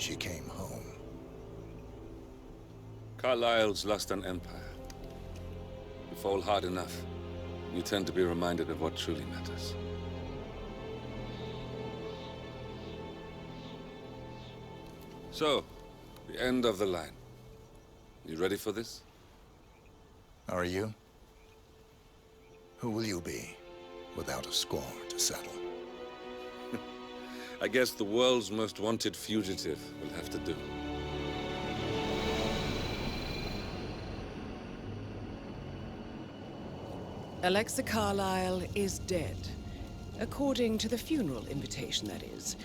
she came home. Carlyle's lost an empire. You fall hard enough, you tend to be reminded of what truly matters. So, the end of the line. You ready for this? Are you? Who will you be, without a score to settle? I guess the world's most wanted fugitive will have to do. Alexa Carlyle is dead. According to the funeral invitation, that is.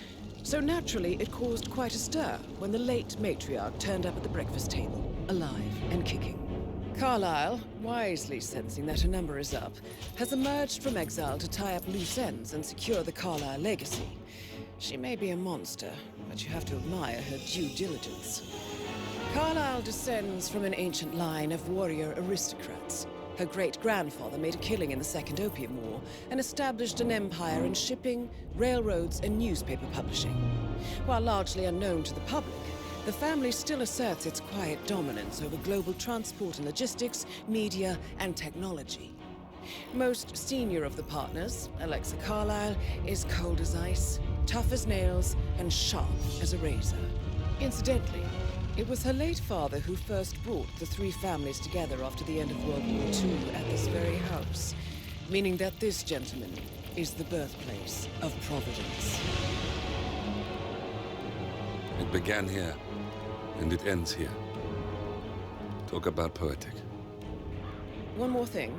So naturally, it caused quite a stir when the late matriarch turned up at the breakfast table, alive and kicking. Carlyle, wisely sensing that her number is up, has emerged from exile to tie up loose ends and secure the Carlyle legacy. She may be a monster, but you have to admire her due diligence. Carlyle descends from an ancient line of warrior aristocrats. Her great-grandfather made a killing in the Second Opium War and established an empire in shipping, railroads, and newspaper publishing. While largely unknown to the public, the family still asserts its quiet dominance over global transport and logistics, media, and technology. Most senior of the partners, Alexa Carlyle, is cold as ice, tough as nails, and sharp as a razor. Incidentally, it was her late father who first brought the three families together after the end of World War II at this very house, meaning that this gentleman is the birthplace of Providence. It began here, and it ends here. Talk about poetic. One more thing.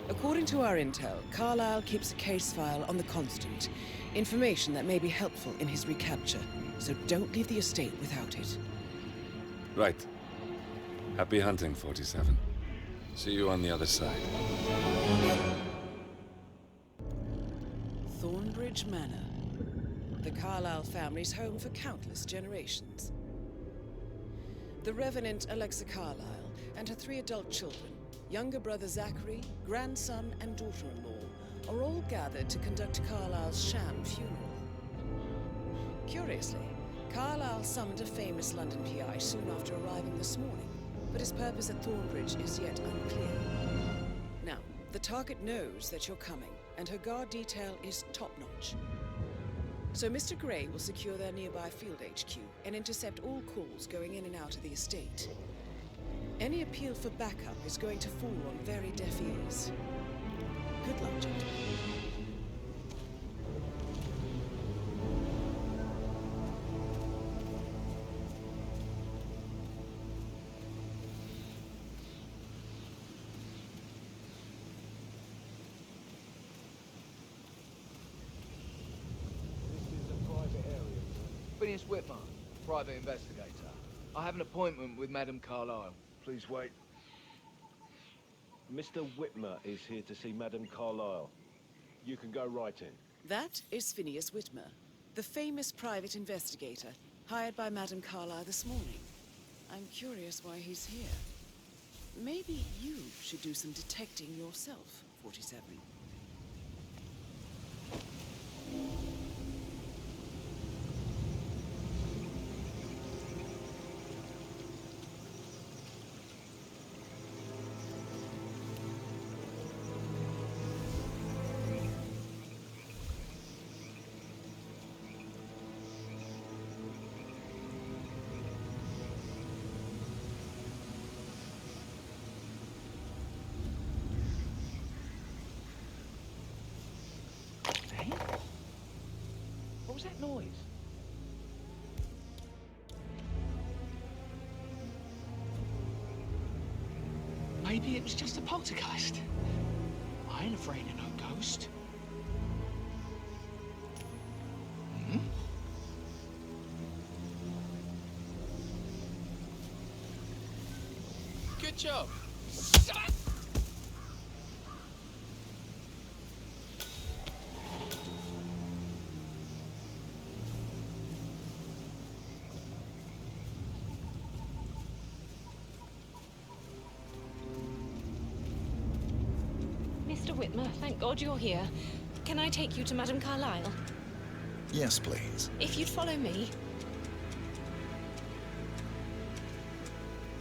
According to our intel, Carlyle keeps a case file on the Constant. Information that may be helpful in his recapture, so don't leave the estate without it. Right. Happy hunting, 47. See you on the other side. Thornbridge Manor. The Carlyle family's home for countless generations. The Revenant Alexa Carlyle and her 3 adult children, younger brother Zachary, grandson, and daughter-in-law, are all gathered to conduct Carlyle's sham funeral. Curiously, Carlyle summoned a famous London PI soon after arriving this morning, but his purpose at Thornbridge is yet unclear. Now, the target knows that you're coming, and her guard detail is top-notch. So Mr. Gray will secure their nearby field HQ and intercept all calls going in and out of the estate. Any appeal for backup is going to fall on very deaf ears. Good luck, gentlemen. Phineas Whitman, private investigator. I have an appointment with Madame Carlyle. Please wait. Mr. Whitmer is here to see Madame Carlyle. You can go right in. That is Phineas Whitmer, the famous private investigator hired by Madame Carlyle this morning. I'm curious why he's here. Maybe you should do some detecting yourself, 47. What was that noise? Maybe it was just a poltergeist. I ain't afraid of no ghost. Hmm? Good job. Mr. Whitmer, thank God you're here. Can I take you to Madame Carlyle? Yes, please. If you'd follow me.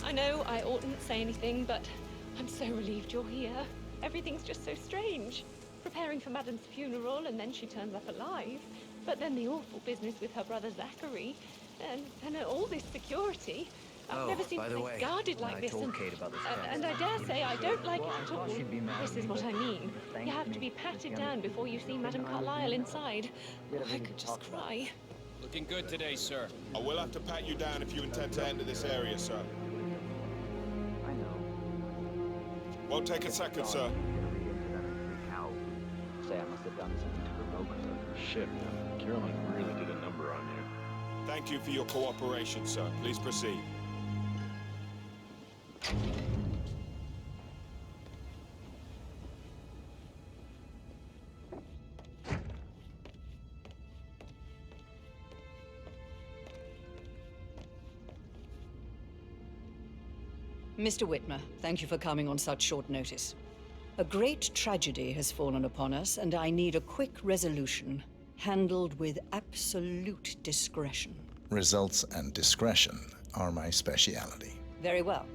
I know I oughtn't say anything, but I'm so relieved you're here. Everything's just so strange. Preparing for Madam's funeral, and then she turns up alive. But then the awful business with her brother Zachary, and all this security. I've never seen by the a way, place guarded like I this, told Kate about this and I dare say I don't like it at all. she'd be mad This at is me, what but I mean. thank You have to me. be patted down before you see Madame Carlyle inside. I could just cry. Looking good today, sir. I will have to pat you down if you intend to enter this area, sir. I know. Won't take a second, sir. Say I must have done something to provoke her. Shit, man. Caroline really did a number on you. Thank you for your cooperation, sir. Please proceed. Mr. Whitmer, thank you for coming on such short notice. A great tragedy has fallen upon us, and I need a quick resolution, handled with absolute discretion. Results and discretion are my speciality. Very well.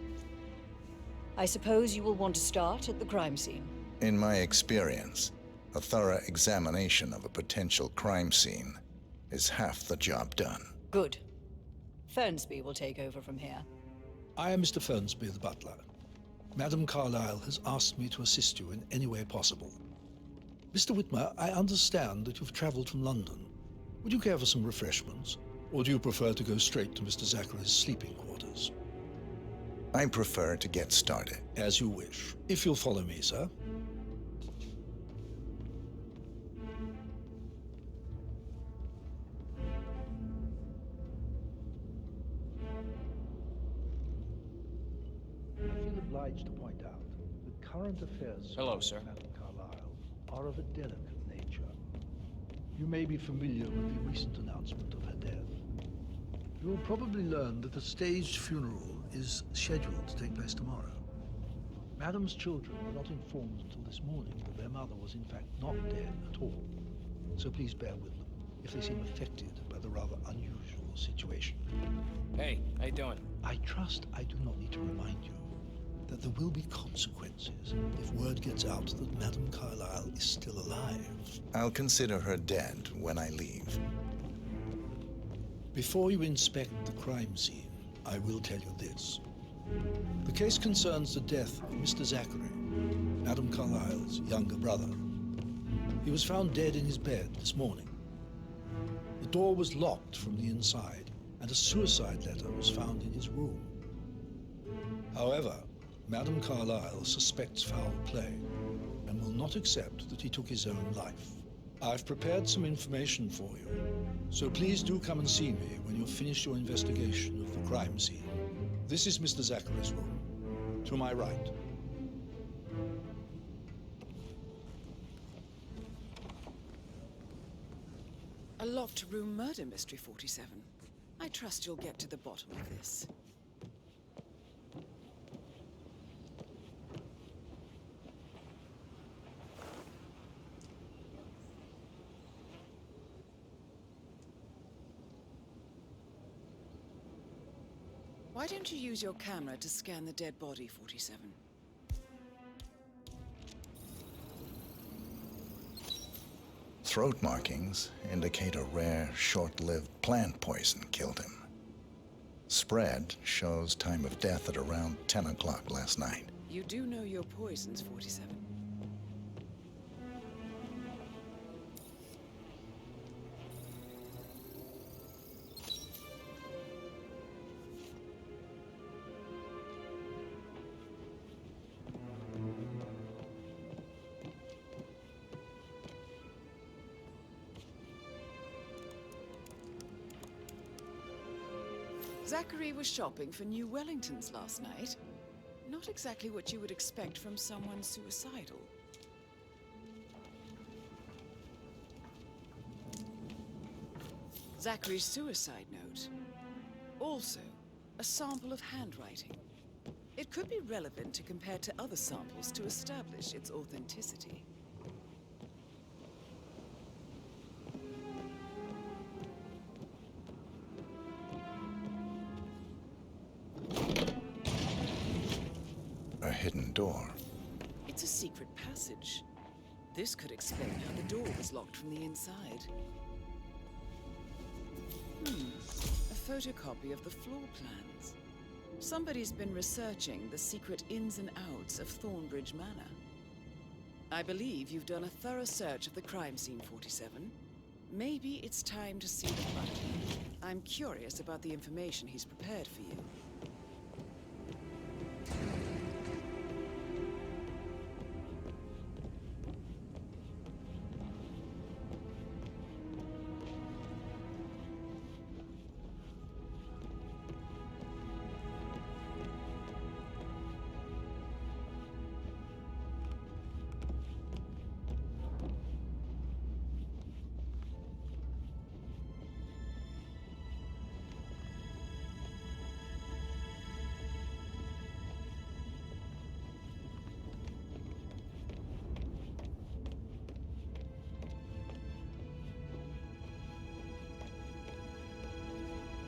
I suppose you will want to start at the crime scene. In my experience, a thorough examination of a potential crime scene is half the job done. Good. Fernsby will take over from here. I am Mr. Fernsby, the butler. Madame Carlyle has asked me to assist you in any way possible. Mr. Whitmer, I understand that you've traveled from London. Would you care for some refreshments? Or do you prefer to go straight to Mr. Zachary's sleeping quarters? I prefer to get started. As you wish. If you'll follow me, sir. I feel obliged to point out that current affairs Hello, sir. Madame Carlyle are of a delicate nature. You may be familiar with the recent announcement of her death. You will probably learn that a staged funeral is scheduled to take place tomorrow. Madame's children were not informed until this morning that their mother was in fact not dead at all. So please bear with them if they seem affected by the rather unusual situation. Hey, how you doing? I trust I do not need to remind you that there will be consequences if word gets out that Madame Carlyle is still alive. I'll consider her dead when I leave. Before you inspect the crime scene, I will tell you this. The case concerns the death of Mr. Zachary, Madame Carlyle's younger brother. He was found dead in his bed this morning. The door was locked from the inside, and a suicide letter was found in his room. However, Madame Carlyle suspects foul play and will not accept that he took his own life. I've prepared some information for you, so please do come and see me when you've finished your investigation of the crime scene. This is Mr. Zachary's room, to my right. A locked room murder mystery, 47. I trust you'll get to the bottom of this. Why don't you use your camera to scan the dead body, 47? Throat markings indicate a rare, short-lived plant poison killed him. Spread shows time of death at around 10 o'clock last night. You do know your poisons, 47. Zachary was shopping for new Wellingtons last night. Not exactly what you would expect from someone suicidal. Zachary's suicide note. Also, a sample of handwriting. It could be relevant to compare to other samples to establish its authenticity. hidden door. It's a secret passage. This could explain how the door was locked from the inside. A photocopy of the floor plans. Somebody's been researching the secret ins and outs of Thornbridge Manor. I believe you've done a thorough search of the crime scene, 47. Maybe it's time to see the butler. I'm curious about the information he's prepared for you.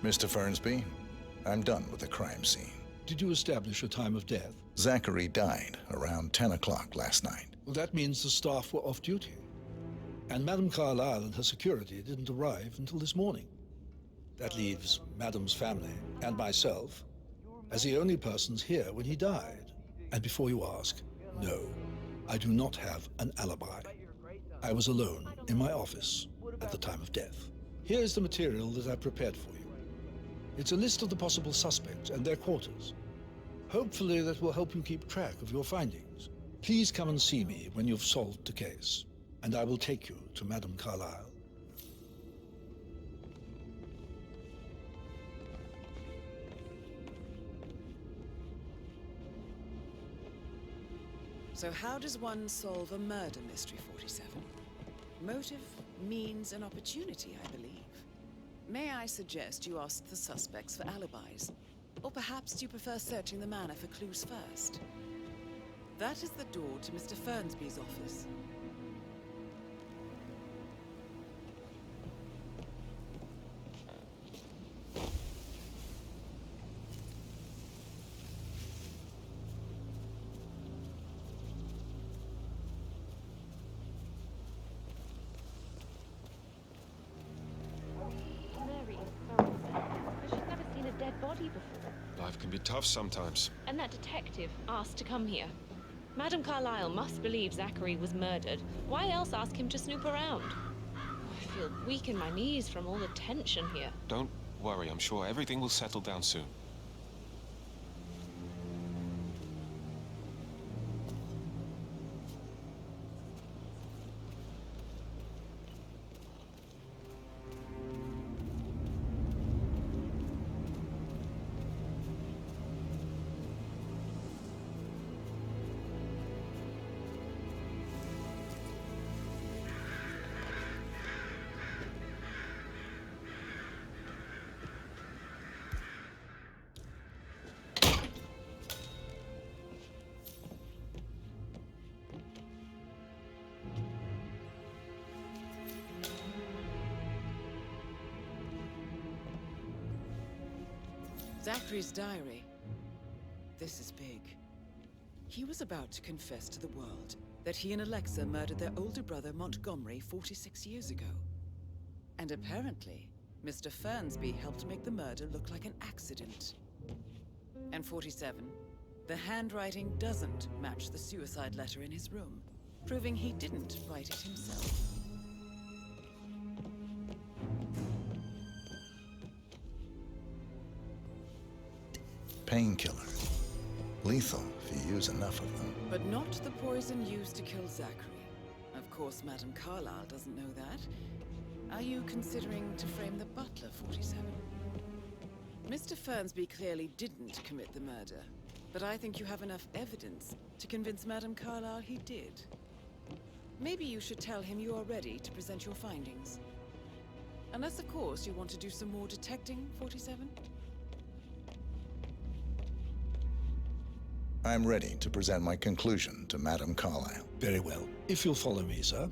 Mr. Fernsby, I'm done with the crime scene. Did you establish a time of death? Zachary died around 10 o'clock last night. Well, that means the staff were off duty. And Madame Carlyle and her security didn't arrive until this morning. That leaves Madame's family and myself as the only persons here when he died. And before you ask, no, I do not have an alibi. I was alone in my office at the time of death. Here is the material that I prepared for you. It's a list of the possible suspects and their quarters. Hopefully that will help you keep track of your findings. Please come and see me when you've solved the case, and I will take you to Madame Carlyle. So how does one solve a murder mystery, 47? Motive, means, and opportunity, I believe. May I suggest you ask the suspects for alibis? Or perhaps do you prefer searching the manor for clues first? That is the door to Mr. Fernsby's office. Life can be tough sometimes. And that detective asked to come here. Madame Carlyle must believe Zachary was murdered. Why else ask him to snoop around? I feel weak in my knees from all the tension here. Don't worry, I'm sure everything will settle down soon. Zachary's diary. This is big. He was about to confess to the world that he and Alexa murdered their older brother Montgomery 46 years ago. And apparently, Mr. Fernsby helped make the murder look like an accident. And 47, the handwriting doesn't match the suicide letter in his room, proving he didn't write it himself. Painkillers. Lethal if you use enough of them. But not the poison used to kill Zachary. Of course, Madame Carlyle doesn't know that. Are you considering to frame the butler, 47? Mr. Fernsby clearly didn't commit the murder, but I think you have enough evidence to convince Madame Carlyle he did. Maybe you should tell him you are ready to present your findings. Unless, of course, you want to do some more detecting, 47? I'm ready to present my conclusion to Madame Carlyle. Very well. If you'll follow me, sir.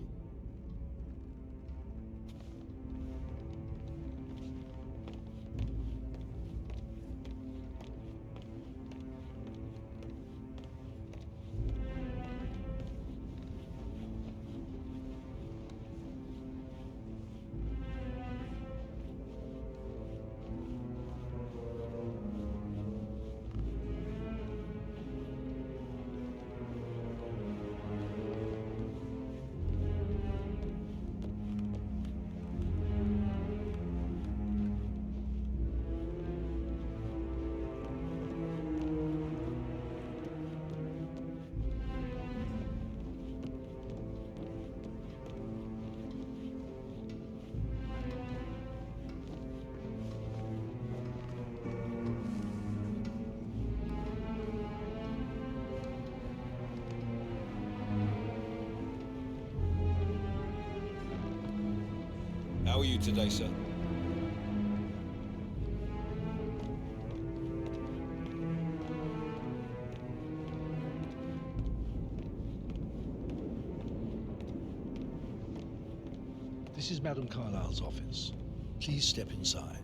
How are you today, sir? This is Madame Carlyle's office. Please step inside.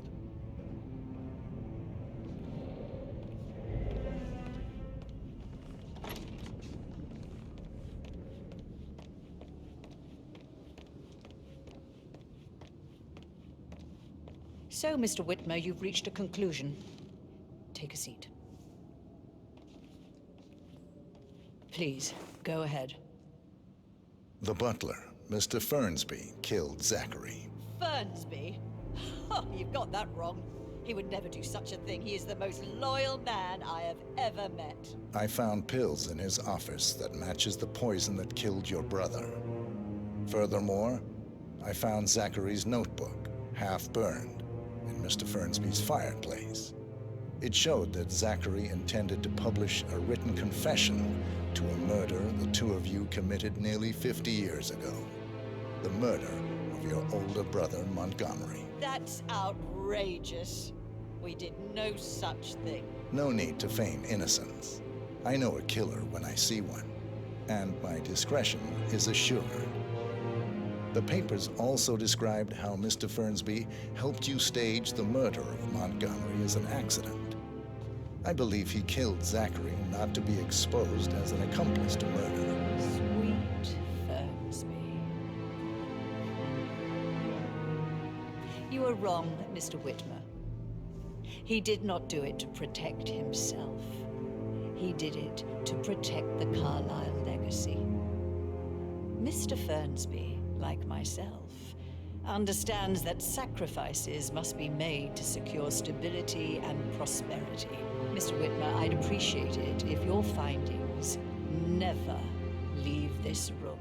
So, Mr. Whitmer, you've reached a conclusion. Take a seat. Please, go ahead. The butler, Mr. Fernsby, killed Zachary. Fernsby? Oh, you've got that wrong. He would never do such a thing. He is the most loyal man I have ever met. I found pills in his office that matches the poison that killed your brother. Furthermore, I found Zachary's notebook, half burned, in Mr. Fernsby's fireplace. It showed that Zachary intended to publish a written confession to a murder the two of you committed nearly 50 years ago. The murder of your older brother, Montgomery. That's outrageous. We did no such thing. No need to feign innocence. I know a killer when I see one, and my discretion is assured. The papers also described how Mr. Fernsby helped you stage the murder of Montgomery as an accident. I believe he killed Zachary not to be exposed as an accomplice to murder. Sweet Fernsby. You are wrong, Mr. Whitmer. He did not do it to protect himself. He did it to protect the Carlyle legacy. Mr. Fernsby, like myself, understands that sacrifices must be made to secure stability and prosperity. Mr. Whitmer, I'd appreciate it if your findings never leave this room.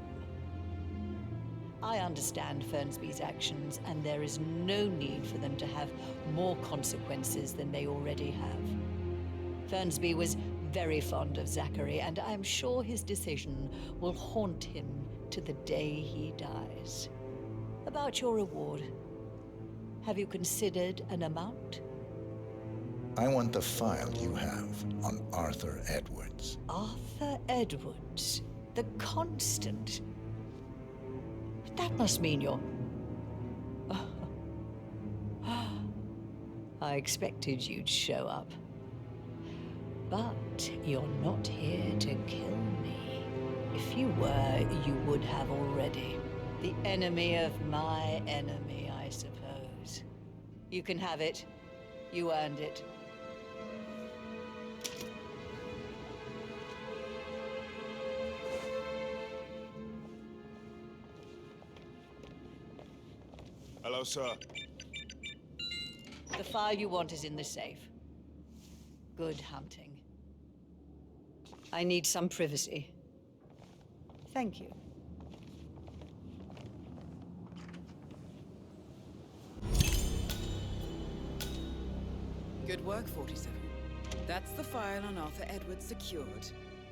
I understand Fernsby's actions, and there is no need for them to have more consequences than they already have. Fernsby was very fond of Zachary, and I'm sure his decision will haunt him to the day he dies. About your reward, have you considered an amount? I want the file you have on Arthur Edwards. Arthur Edwards, the Constant. That must mean you're... I expected you'd show up. But you're not here to kill me. If you were, you would have already. The enemy of my enemy, I suppose. You can have it. You earned it. Hello, sir. The file you want is in the safe. Good hunting. I need some privacy. Thank you. Good work, 47. That's the file on Arthur Edwards secured.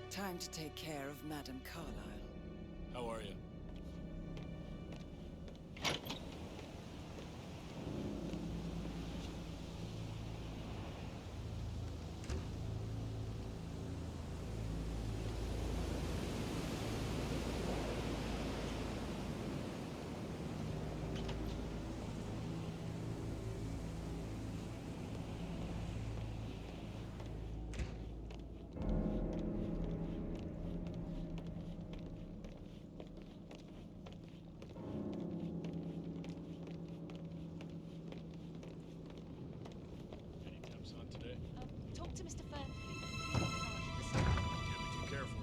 Time to take care of Madame Carlyle. How are you? Talk to Mr. Fern. Can't be too careful.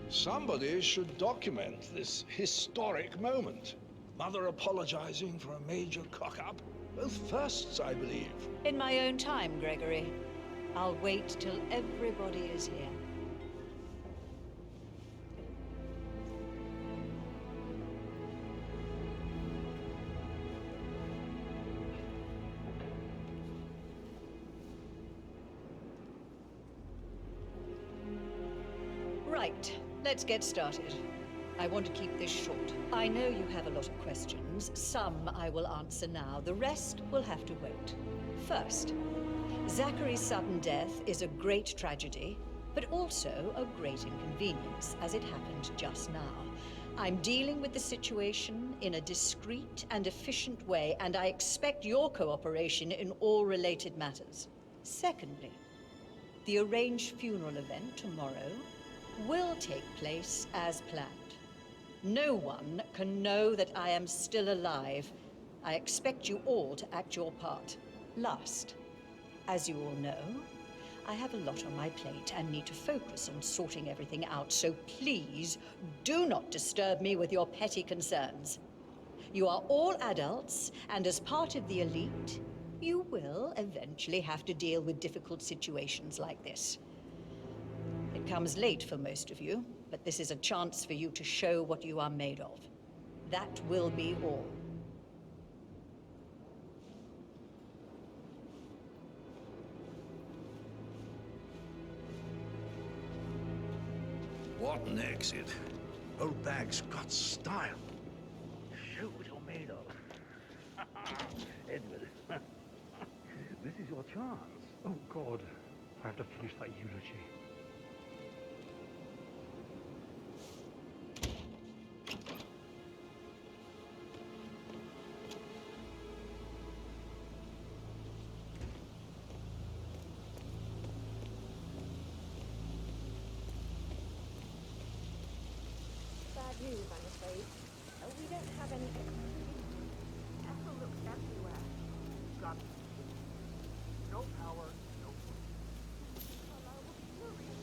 Somebody should document this historic moment. Mother apologizing for a major cock-up. Both firsts, I believe. In my own time, Gregory. I'll wait till everybody is here. Right, let's get started. I want to keep this short. I know you have a lot of questions. Some I will answer now. The rest will have to wait. First, Zachary's sudden death is a great tragedy, but also a great inconvenience, as it happened just now. I'm dealing with the situation in a discreet and efficient way, and I expect your cooperation in all related matters. Secondly, the arranged funeral event tomorrow will take place as planned. No one can know that I am still alive. I expect you all to act your part. Last, as you all know, I have a lot on my plate and need to focus on sorting everything out, so please do not disturb me with your petty concerns. You are all adults, and as part of the elite, you will eventually have to deal with difficult situations like this. It comes late for most of you, but this is a chance for you to show what you are made of. That will be all. What an exit. Old bag's got style. Show what you're made of. Edward, this is your chance. Oh, God. I have to finish that eulogy. Bad news, I'm afraid. We don't have any... Ethel looks everywhere. Got no power, no food. Carlisle will be furious.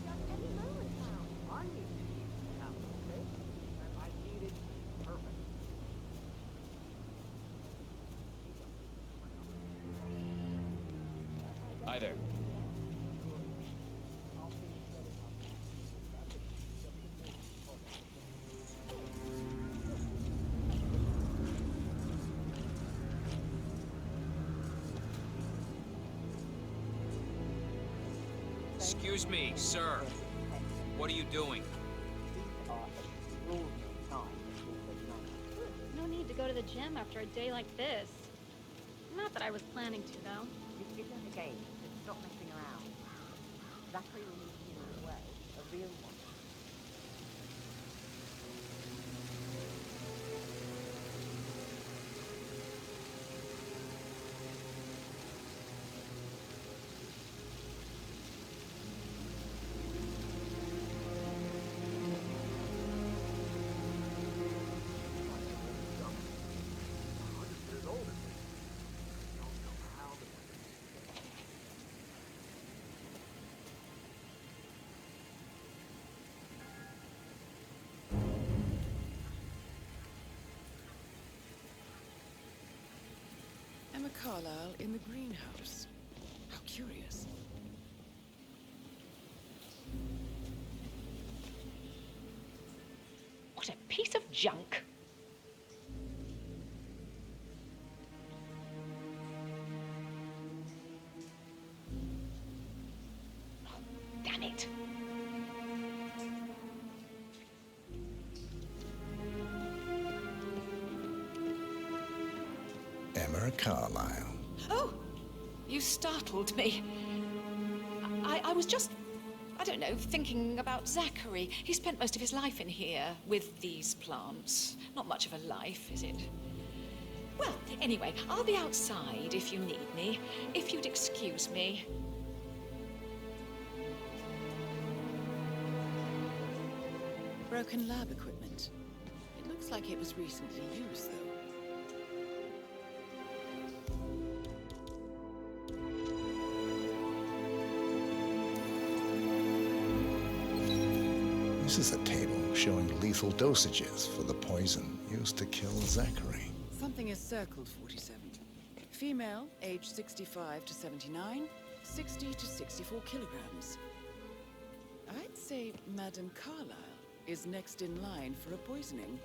Just any moment now. I need to keep the capital safe, and I need it perfect. Hi there. Excuse me, sir. What are you doing? No need to go to the gym after a day like this. Not that I was planning to, though. This isn't a game. Stop messing around. Zachary will need you in a way, a real one. Emma Carlisle in the greenhouse. How curious. What a piece of junk. Damn it. Emma Carlisle. Oh, you startled me. I was just, I don't know, thinking about Zachary. He spent most of his life in here with these plants. Not much of a life, is it? Well, anyway, I'll be outside if you need me. If you'd excuse me. Broken lab equipment. It looks like it was recently used, though. This is a table showing lethal dosages for the poison used to kill Zachary. Something is circled, 47. Female, age 65 to 79, 60 to 64 kilograms. I'd say Madame Carlyle is next in line for a poisoning.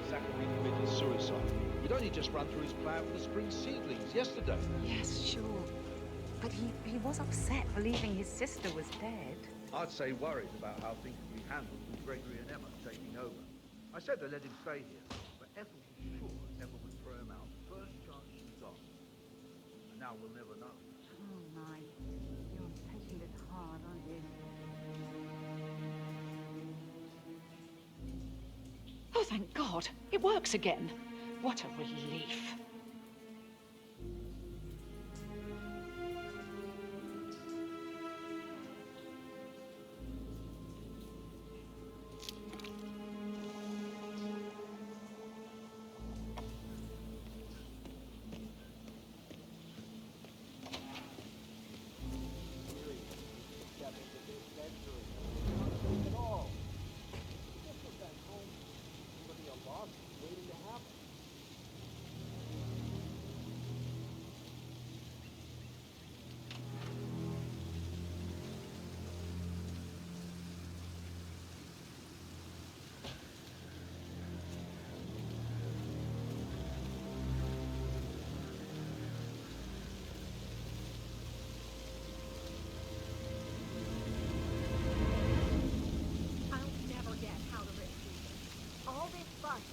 Zachary committed suicide. We'd only just run through his plan for the spring seedlings yesterday. Yes, sure. But he was upset believing his sister was dead. I'd say worried about how things would be handled with Gregory and Emma taking over. I said to let him stay here, but Ethel was sure Emma would throw him out the first chance she got. And now we'll never know. Oh, my. You're taking this hard, aren't you? Oh, thank God. It works again. What a relief.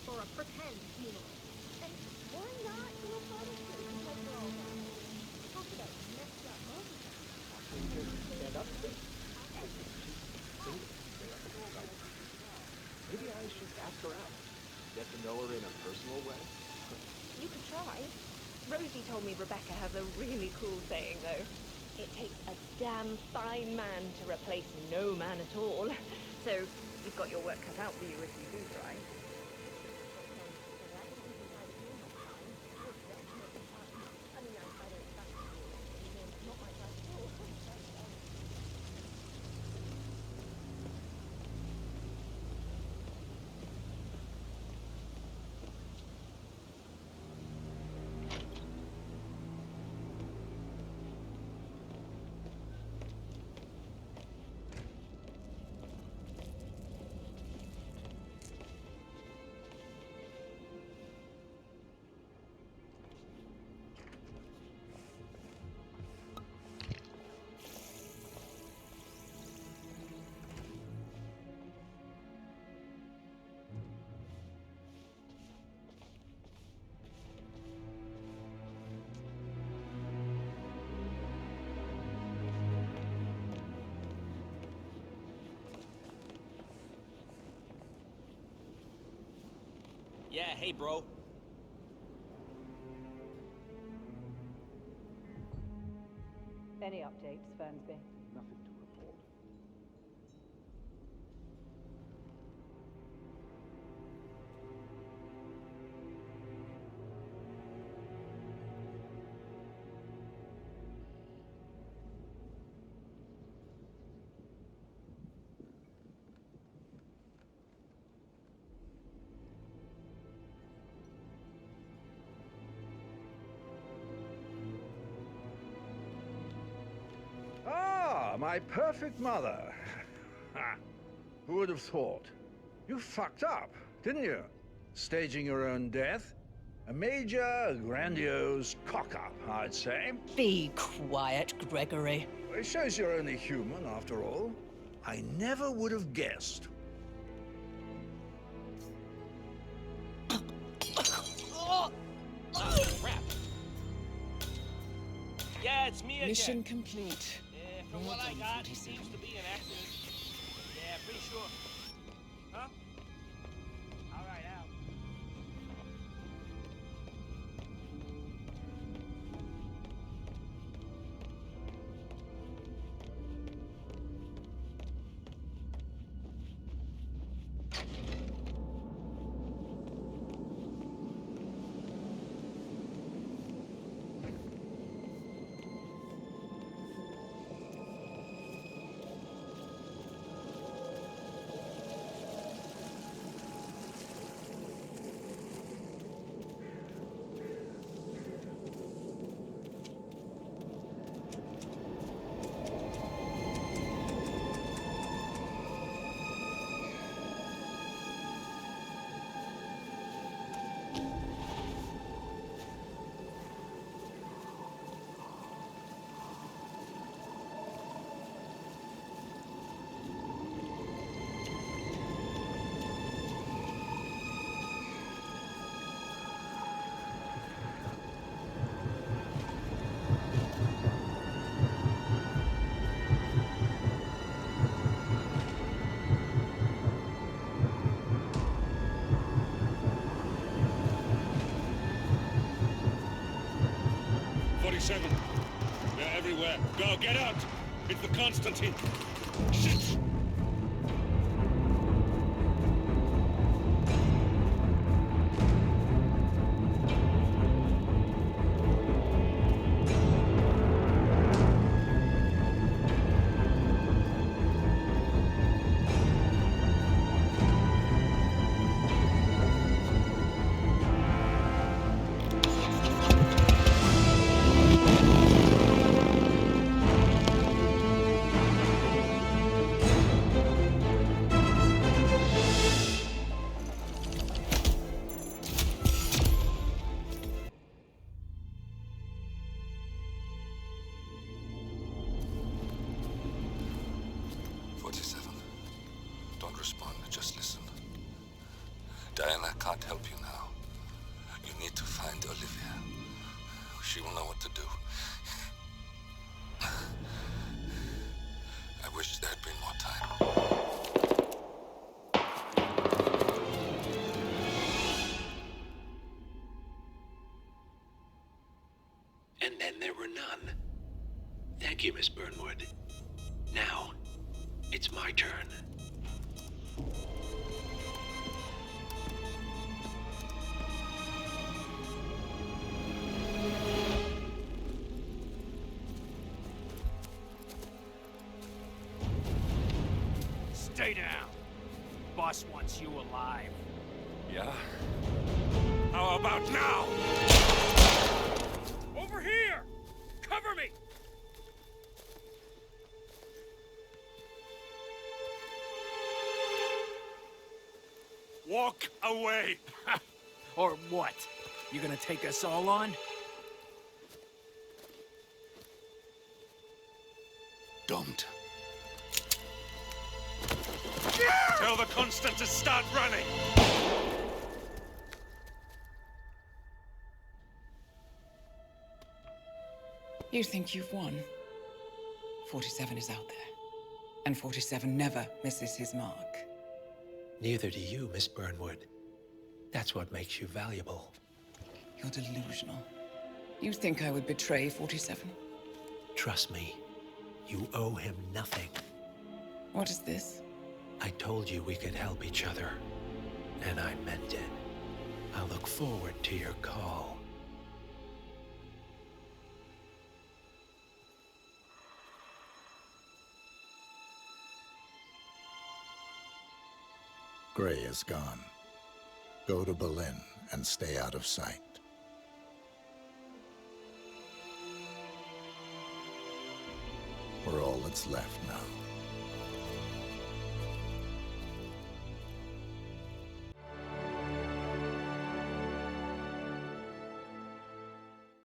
For a pretend funeral. And why not do a photo shoot because we're all down there? Talk about messed up moments. Stand up, please. Maybe I should ask her out. Get to know her in a personal way. You could try. Rosie told me Rebecca has a really cool saying, though. It takes a damn fine man to replace no man at all. So you've got your work cut out for you if you do try. Yeah, hey, bro. Any updates, Fernsby? Nothing to report. Ah, my perfect mother. Ha. Who would have thought? You fucked up, didn't you? Staging your own death? A major, grandiose cock-up, I'd say. Be quiet, Gregory. It shows you're only human, after all. I never would have guessed. Yeah, it's me again. Mission complete. From what I got, it seems to be an accident. Yeah, pretty sure. Huh? All right, out. They're everywhere. Go, get out! It's the Constantine! Shit! Diana can't help you now. You need to find Olivia. She will know what to do. I wish there had been more time. And then there were none. Thank you, Miss Burnwood. Now, it's my turn. Stay down. Boss wants you alive. Yeah? How about now? Over here! Cover me! Walk away! Or what? You gonna take us all on? Don't. Tell the Constant to start running! You think you've won? 47 is out there. And 47 never misses his mark. Neither do you, Miss Burnwood. That's what makes you valuable. You're delusional. You think I would betray 47? Trust me, you owe him nothing. What is this? I told you we could help each other, and I meant it. I look forward to your call. Gray is gone. Go to Berlin and stay out of sight. We're all that's left now.